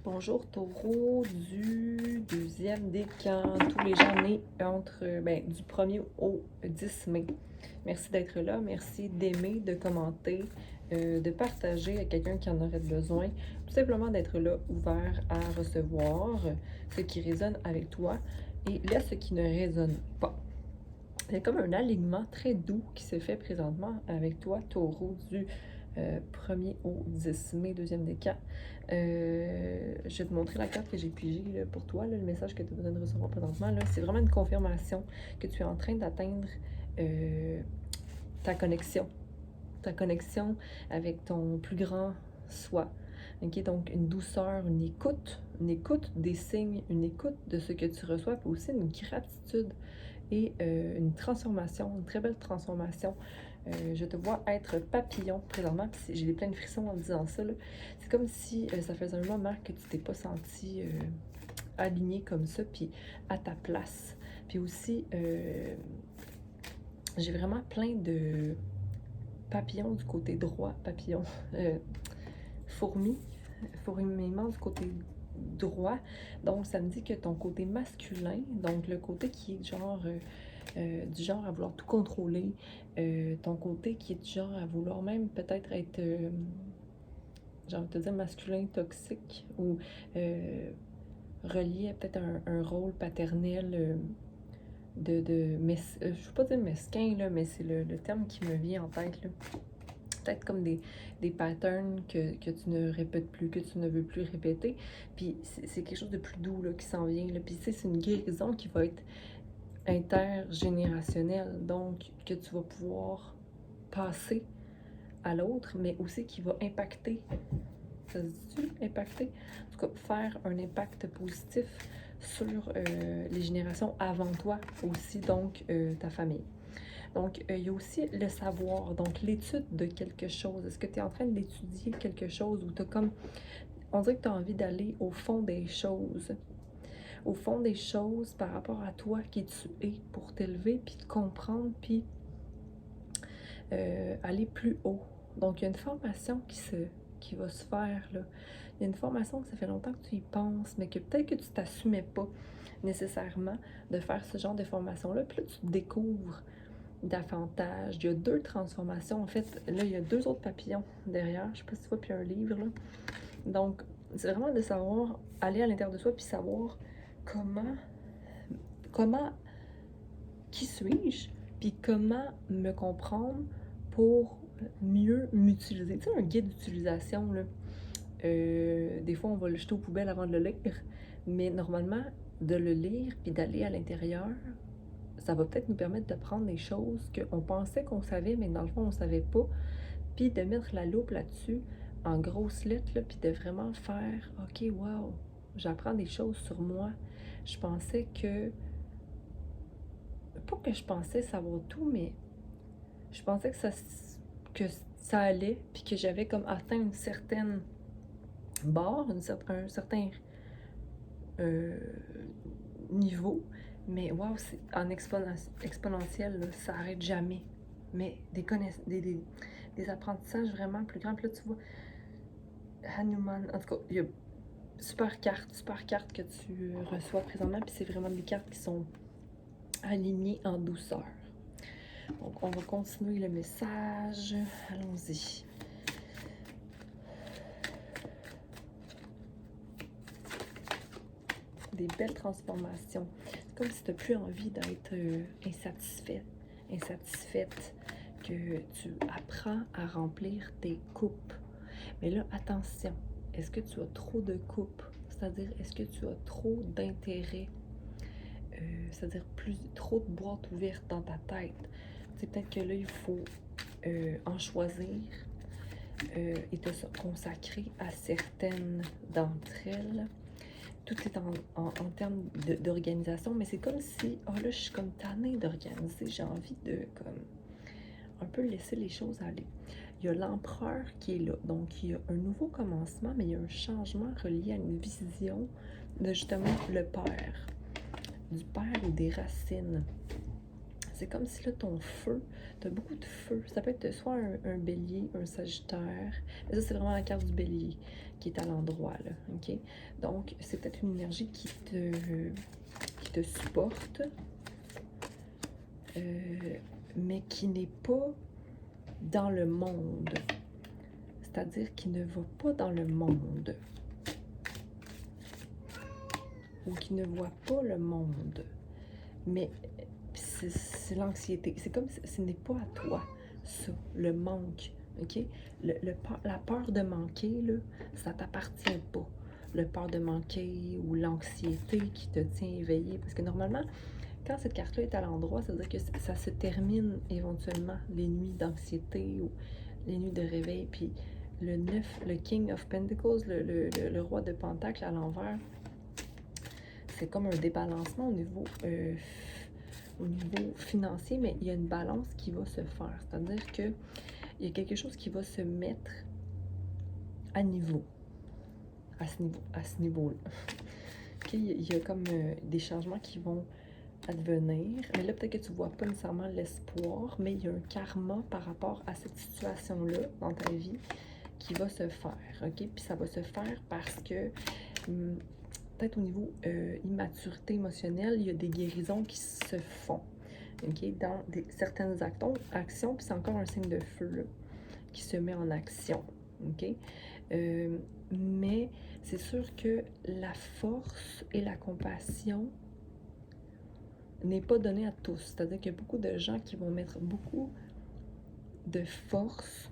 Bonjour Taureau du deuxième décan, tous les gens nés entre du 1er au 10 mai. Merci d'être là, merci d'aimer, de commenter, de partager à quelqu'un qui en aurait besoin. Tout simplement d'être là, ouvert à recevoir ce qui résonne avec toi et laisse ce qui ne résonne pas. Il y a comme un alignement très doux qui se fait présentement avec toi, Taureau du 1er au 10 mai, deuxième décan. Je vais te montrer la carte que j'ai pigée là, pour toi, là, le message que tu as besoin de recevoir présentement. C'est vraiment une confirmation que tu es en train d'atteindre ta connexion. Ta connexion avec ton plus grand soi. Okay? Donc, une douceur, une écoute des signes, une écoute de ce que tu reçois, puis aussi une gratitude et une transformation, une très belle transformation. Je te vois être papillon présentement, puis j'ai plein de frissons en disant ça. C'est comme si ça faisait un moment que tu t'es pas senti aligné comme ça, puis à ta place. Puis aussi, j'ai vraiment plein de papillons du côté droit, papillons, fourmillement du côté droit. Donc, ça me dit que ton côté masculin, donc le côté qui est genre du genre à vouloir tout contrôler, ton côté qui est du genre à vouloir même peut-être être, j'ai envie de te dire, masculin toxique ou relié à peut-être un rôle paternel je ne veux pas dire mesquin, là, mais c'est le terme qui me vient en tête, là. Peut-être comme des patterns que tu ne répètes plus, que tu ne veux plus répéter. Puis c'est quelque chose de plus doux là, qui s'en vient. Là. Puis c'est une guérison qui va être intergénérationnelle. Donc, que tu vas pouvoir passer à l'autre, mais aussi qui va impacter. Ça se dit-tu, impacter? En tout cas, faire un impact positif sur les générations avant toi aussi, donc ta famille. Donc, il y a aussi le savoir, donc l'étude de quelque chose. Est-ce que tu es en train d'étudier quelque chose ou tu as comme. On dirait que tu as envie d'aller au fond des choses. Au fond des choses par rapport à toi qui tu es pour t'élever, puis te comprendre, puis aller plus haut. Donc, il y a une formation qui va se faire, là. Il y a une formation que ça fait longtemps que tu y penses, mais que peut-être que tu t'assumais pas nécessairement de faire ce genre de formation-là. Puis là, tu découvres davantage. Il y a 2 transformations. En fait, là, il y a 2 autres papillons derrière. Je sais pas si tu vois, puis un livre, là. Donc, c'est vraiment de savoir, aller à l'intérieur de soi, puis savoir comment, qui suis-je, puis comment me comprendre pour mieux m'utiliser. Tu sais, un guide d'utilisation, là, des fois, on va le jeter aux poubelles avant de le lire, mais normalement, de le lire, puis d'aller à l'intérieur, ça va peut-être nous permettre d'apprendre des choses qu'on pensait qu'on savait, mais dans le fond, on savait pas. Puis de mettre la loupe là-dessus, en grosses lettres, là, puis de vraiment faire « OK, wow, j'apprends des choses sur moi. » Je pensais que... Pas que je pensais savoir tout, mais je pensais que ça allait, puis que j'avais comme atteint une certaine barre, un certain euh, niveau. Mais wow, c'est en exponentiel, là, ça n'arrête jamais. Mais des apprentissages vraiment plus grands. Puis là, tu vois, Hanuman, en tout cas, il y a super carte que tu reçois présentement. Puis c'est vraiment des cartes qui sont alignées en douceur. Donc, on va continuer le message. Allons-y. Des belles transformations. C'est comme si tu n'as plus envie d'être insatisfaite, que tu apprends à remplir tes coupes. Mais là, attention, est-ce que tu as trop de coupes? C'est-à-dire, est-ce que tu as trop d'intérêt? C'est-à-dire, trop de boîtes ouvertes dans ta tête. C'est peut-être que là, il faut en choisir et te consacrer à certaines d'entre elles. Tout est en termes d'organisation, mais c'est comme si, oh là, je suis comme tannée d'organiser, j'ai envie de, comme, un peu laisser les choses aller. Il y a l'empereur qui est là, donc il y a un nouveau commencement, mais il y a un changement relié à une vision de justement le père, du père ou des racines. C'est comme si là, ton feu, tu as beaucoup de feu. Ça peut être soit un bélier, un sagittaire. Mais ça, c'est vraiment la carte du bélier qui est à l'endroit, là. OK? Donc, c'est peut-être une énergie qui te supporte, mais qui n'est pas dans le monde. C'est-à-dire qui ne va pas dans le monde. Ou qui ne voit pas le monde. Mais c'est l'anxiété. C'est comme si ce n'est pas à toi, ça, le manque. OK? La peur de manquer, là, ça t'appartient pas. Le peur de manquer ou l'anxiété qui te tient éveillé. Parce que normalement, quand cette carte-là est à l'endroit, ça veut dire que ça se termine éventuellement, les nuits d'anxiété ou les nuits de réveil. Puis le 9, le King of Pentacles, le roi de Pentacle à l'envers, c'est comme un débalancement au niveau financier, mais il y a une balance qui va se faire. C'est-à-dire qu'il y a quelque chose qui va se mettre à niveau, à ce niveau-là. Okay? Il y a comme des changements qui vont advenir. Mais là, peut-être que tu ne vois pas nécessairement l'espoir, mais il y a un karma par rapport à cette situation-là dans ta vie qui va se faire. OK? Puis ça va se faire parce que peut-être au niveau immaturité émotionnelle, il y a des guérisons qui se font. Okay? Dans certaines actions, puis c'est encore un signe de feu là, qui se met en action. Okay? Mais c'est sûr que la force et la compassion n'est pas donnée à tous. C'est-à-dire qu'il y a beaucoup de gens qui vont mettre beaucoup de force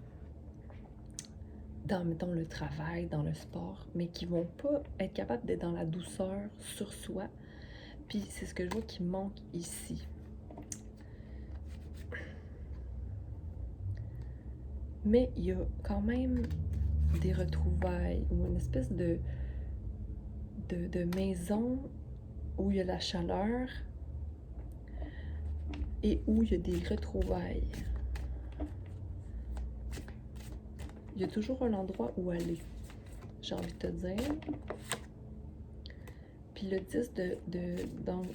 dans, mettons, le travail, dans le sport, mais qui vont pas être capables d'être dans la douceur sur soi. Puis c'est ce que je vois qui manque ici. Mais il y a quand même des retrouvailles ou une espèce de maison où il y a la chaleur et où il y a des retrouvailles. Il y a toujours un endroit où aller, j'ai envie de te dire. Puis le 10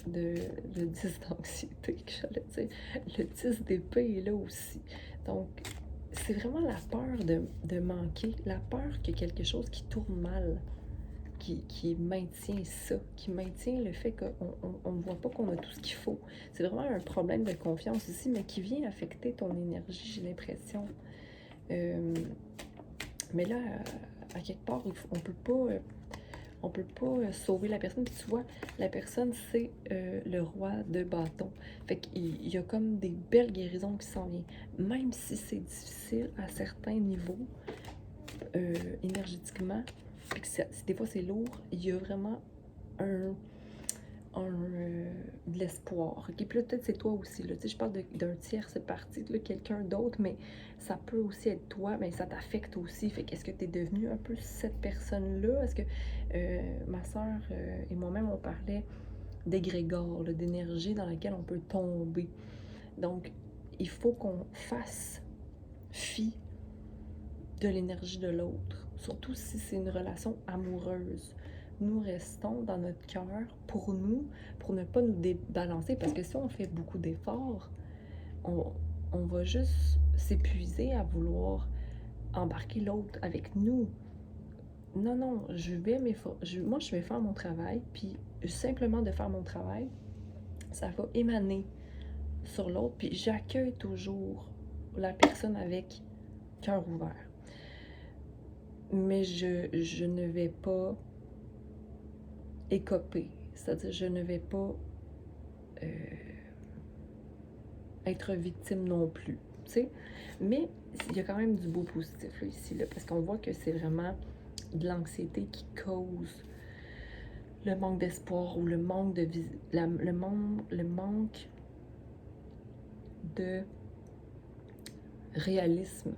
le 10 d'anxiété, que j'allais dire, le 10 d'épée est là aussi. Donc, c'est vraiment la peur de manquer, la peur qu'il y a quelque chose qui tourne mal, qui maintient ça, qui maintient le fait qu'on ne voit pas qu'on a tout ce qu'il faut. C'est vraiment un problème de confiance ici, mais qui vient affecter ton énergie, j'ai l'impression. Mais là, à quelque part, on peut pas sauver la personne. Puis tu vois, la personne, c'est le roi de bâton. Fait qu'il y a comme des belles guérisons qui s'en viennent. Même si c'est difficile à certains niveaux, énergétiquement, puis que des fois c'est lourd, il y a vraiment de l'espoir. Okay? Puis là, peut-être c'est toi aussi. Là. Je parle d'un tiers, c'est parti, quelqu'un d'autre, mais ça peut aussi être toi, mais ça t'affecte aussi. Fait qu'est-ce que tu es devenu un peu cette personne-là? Est-ce que ma soeur et moi-même, on parlait d'égrégore, d'énergie dans laquelle on peut tomber. Donc, il faut qu'on fasse fi de l'énergie de l'autre, surtout si c'est une relation amoureuse. Nous restons dans notre cœur pour nous, pour ne pas nous débalancer, parce que si on fait beaucoup d'efforts, on va juste s'épuiser à vouloir embarquer l'autre avec nous. Non, non, moi je vais faire mon travail, puis simplement de faire mon travail, ça va émaner sur l'autre, puis j'accueille toujours la personne avec cœur ouvert. Mais je ne vais pas écoper, c'est-à-dire je ne vais pas être victime non plus, tu sais. Mais il y a quand même du beau positif là, ici, là, parce qu'on voit que c'est vraiment de l'anxiété qui cause le manque d'espoir ou le manque le manque de réalisme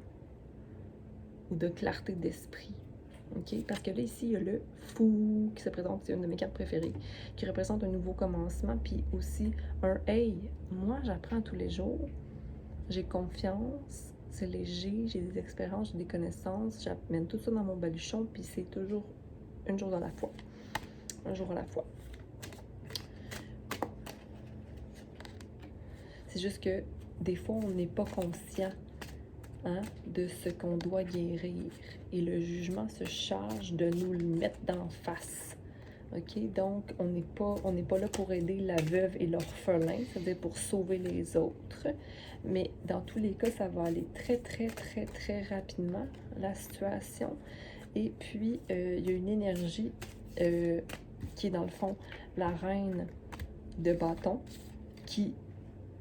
ou de clarté d'esprit. Okay? Parce que là, ici, il y a le fou qui se présente, c'est une de mes cartes préférées, qui représente un nouveau commencement, puis aussi un « hey, moi, j'apprends tous les jours, j'ai confiance, c'est léger, j'ai des expériences, j'ai des connaissances, j'amène tout ça dans mon baluchon, puis c'est toujours une jour à la fois. Un jour à la fois. » C'est juste que des fois, on n'est pas conscient de ce qu'on doit guérir. Et le jugement se charge de nous le mettre d'en face. OK? Donc, on n'est pas là pour aider la veuve et l'orphelin, c'est-à-dire pour sauver les autres. Mais dans tous les cas, ça va aller très, très, très, très rapidement, la situation. Et puis, il y a une énergie qui est dans le fond la reine de bâton, qui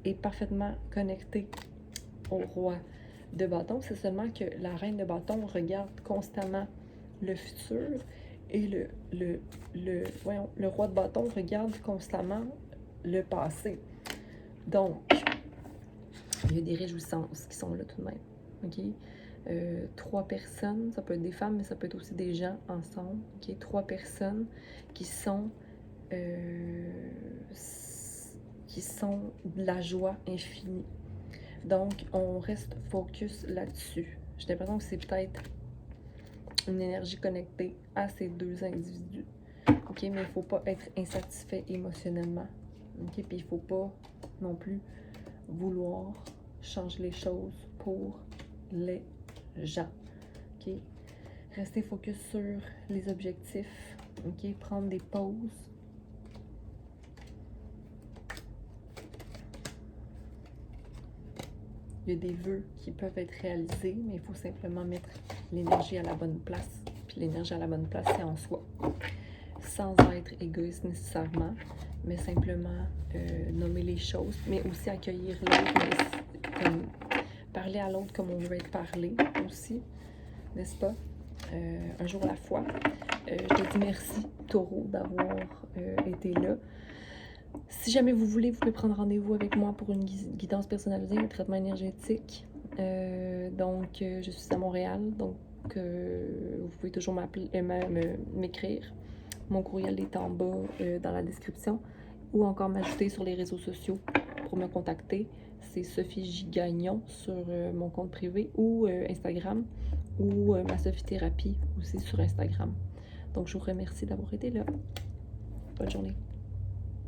est parfaitement connectée au roi de bâton. C'est seulement que la reine de bâton regarde constamment le futur et le roi de bâton regarde constamment le passé. Donc, il y a des réjouissances qui sont là tout de même. OK? 3 personnes, ça peut être des femmes, mais ça peut être aussi des gens ensemble. OK? 3 personnes qui sont de la joie infinie. Donc, on reste focus là-dessus. J'ai l'impression que c'est peut-être une énergie connectée à ces 2 individus. OK? Mais il ne faut pas être insatisfait émotionnellement. OK? Puis il ne faut pas non plus vouloir changer les choses pour les gens. OK? Rester focus sur les objectifs. OK? Prendre des pauses. Il y a des vœux qui peuvent être réalisés, mais il faut simplement mettre l'énergie à la bonne place. Puis l'énergie à la bonne place, c'est en soi. Sans être égoïste nécessairement, mais simplement nommer les choses, mais aussi accueillir l'autre, comme parler à l'autre comme on veut être parlé aussi, n'est-ce pas? Un jour à la fois. Je te dis merci, Taureau, d'avoir été là. Si jamais vous voulez, vous pouvez prendre rendez-vous avec moi pour une guidance personnalisée, un traitement énergétique. Donc, je suis à Montréal, donc vous pouvez toujours m'écrire. Mon courriel est en bas dans la description ou encore m'ajouter sur les réseaux sociaux pour me contacter. C'est Sophie J. Gagnon sur mon compte privé ou Instagram ou ma Sophie Thérapie aussi sur Instagram. Donc, je vous remercie d'avoir été là. Bonne journée.